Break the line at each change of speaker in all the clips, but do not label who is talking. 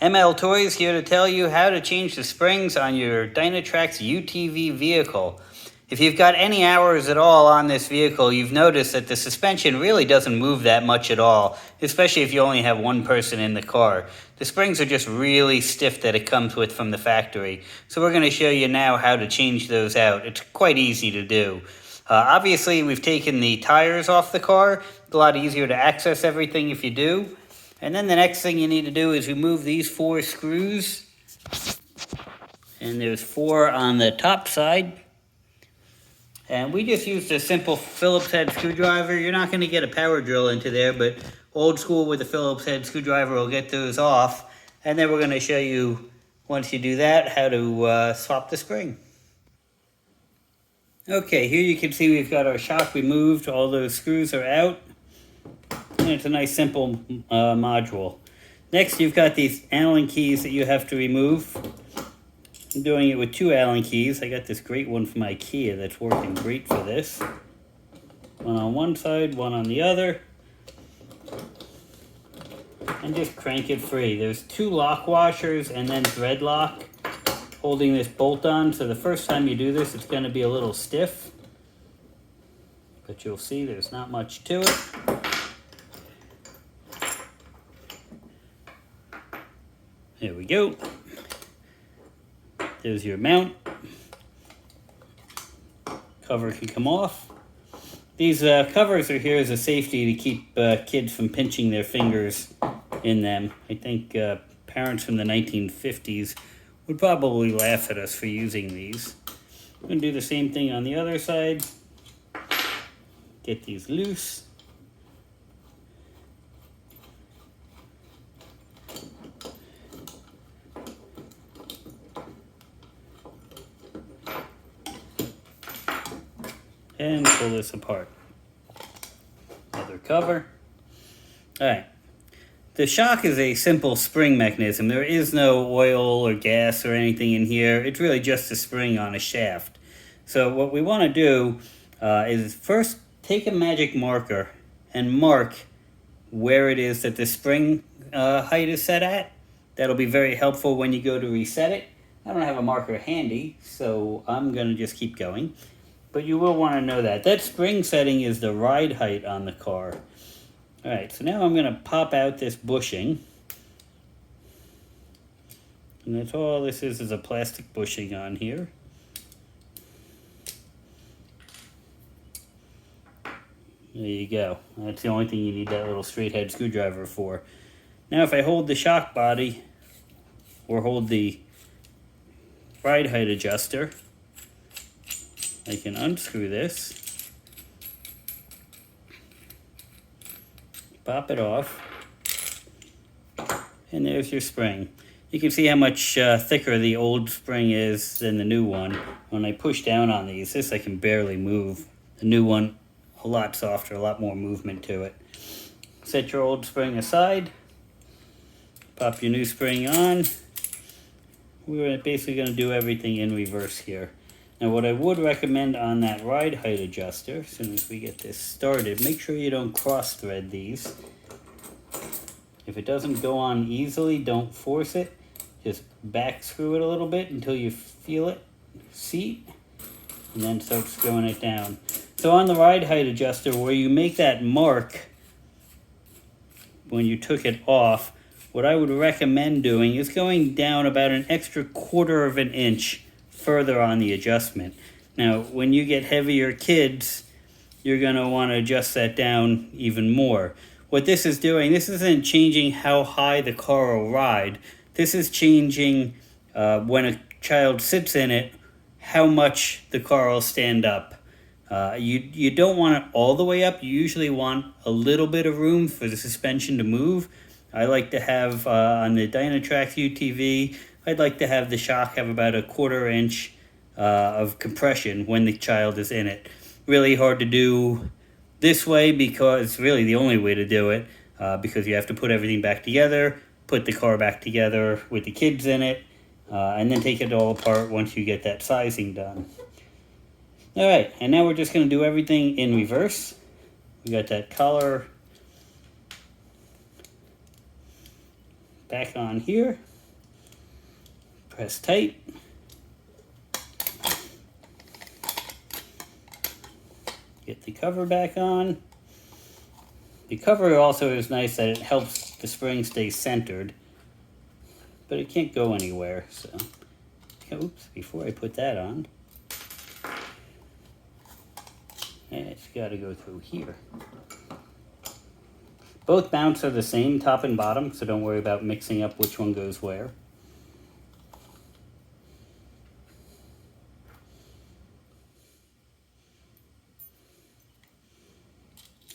MLToys here to tell you how to change the springs on your Dynacraft UTV vehicle. If you've got any hours at all on this vehicle, you've noticed that the suspension really doesn't move that much at all, especially if you only have one person in the car. The springs are just really stiff that it comes with from the factory. So we're going to show you now how to change those out. It's quite easy to do. Obviously, we've taken the tires off the car. It's a lot easier to access everything if you do. And then the next thing you need to do is remove these 4 screws. And there's 4 on the top side. And we just used a simple Phillips head screwdriver. You're not going to get a power drill into there, but old school with a Phillips head screwdriver will get those off. And then we're going to show you, once you do that, how to swap the spring. Okay, here you can see we've got our shock removed. All those screws are out. And it's a nice simple module. Next, you've got these Allen keys that you have to remove. I'm doing it with 2 Allen keys. I got this great one from IKEA that's working great for this. One on one side, one on the other. And just crank it free. There's 2 lock washers and then thread lock holding this bolt on. So the first time you do this, it's going to be a little stiff. But you'll see there's not much to it. There we go. There's your mount. Cover can come off. These covers are here as a safety to keep kids from pinching their fingers in them. I think parents from the 1950s would probably laugh at us for using these. I'm going to do the same thing on the other side. Get these loose. And pull this apart. Another cover. Alright. The shock is a simple spring mechanism. There is no oil or gas or anything in here. It's really just a spring on a shaft. So what we want to do is first take a magic marker and mark where it is that the spring height is set at. That'll be very helpful when you go to reset it. I don't have a marker handy, so I'm going to just keep going. But you will want to know that. That spring setting is the ride height on the car. Alright, so now I'm going to pop out this bushing. And that's all this is a plastic bushing on here. There you go. That's the only thing you need that little straight head screwdriver for. Now if I hold the shock body, or hold the ride height adjuster, I can unscrew this, pop it off, and there's your spring. You can see how much thicker the old spring is than the new one. When I push down on these, this I can barely move. The new one, a lot softer, a lot more movement to it. Set your old spring aside, pop your new spring on. We're basically going to do everything in reverse here. Now what I would recommend on that ride height adjuster, as soon as we get this started, make sure you don't cross thread these. If it doesn't go on easily, don't force it. Just back screw it a little bit until you feel it seat, and then start screwing it down. So on the ride height adjuster, where you make that mark when you took it off, what I would recommend doing is going down about an extra 1/4 of an inch further on the adjustment. Now, when you get heavier kids, you're going to want to adjust that down even more. What this is doing, this isn't changing how high the car will ride. This is changing when a child sits in it, how much the car will stand up. You don't want it all the way up. You usually want a little bit of room for the suspension to move. I like to have, on the Dynacraft UTV, I'd like to have the shock have about a 1/4 inch of compression when the child is in it. Really hard to do this way because it's really the only way to do it, because you have to put everything back together, put the car back together with the kids in it, and then take it all apart once you get that sizing done. Alright, and now we're just going to do everything in reverse. We got that collar back on here. Press tight. Get the cover back on. The cover also is nice that it helps the spring stay centered, but it can't go anywhere, so. Oops, before I put that on, it's got to go through here. Both mounts are the same, top and bottom, so don't worry about mixing up which one goes where.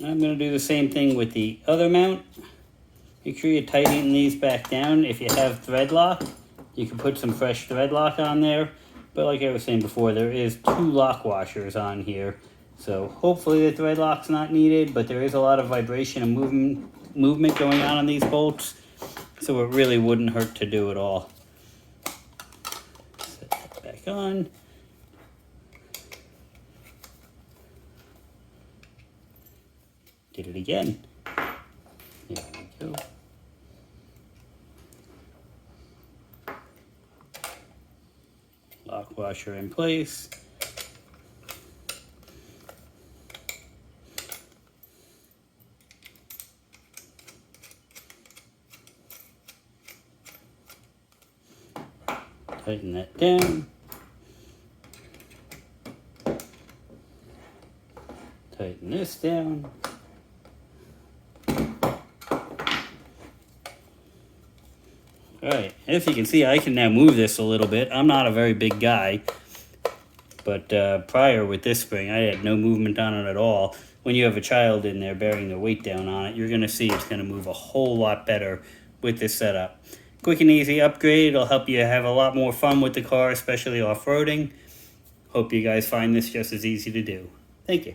I'm going to do the same thing with the other mount. Make sure you tighten these back down. If you have thread lock, you can put some fresh thread lock on there. But like I was saying before, there is 2 lock washers on here. So hopefully the thread lock's not needed, but there is a lot of vibration and movement going on these bolts. So it really wouldn't hurt to do it all. Set that back on. Did it again. There we go. Lock washer in place. Tighten that down. Tighten this down. Alright, as you can see, I can now move this a little bit. I'm not a very big guy, but prior with this spring, I had no movement on it at all. When you have a child in there bearing the weight down on it, you're going to see it's going to move a whole lot better with this setup. Quick and easy upgrade. It'll help you have a lot more fun with the car, especially off-roading. Hope you guys find this just as easy to do. Thank you.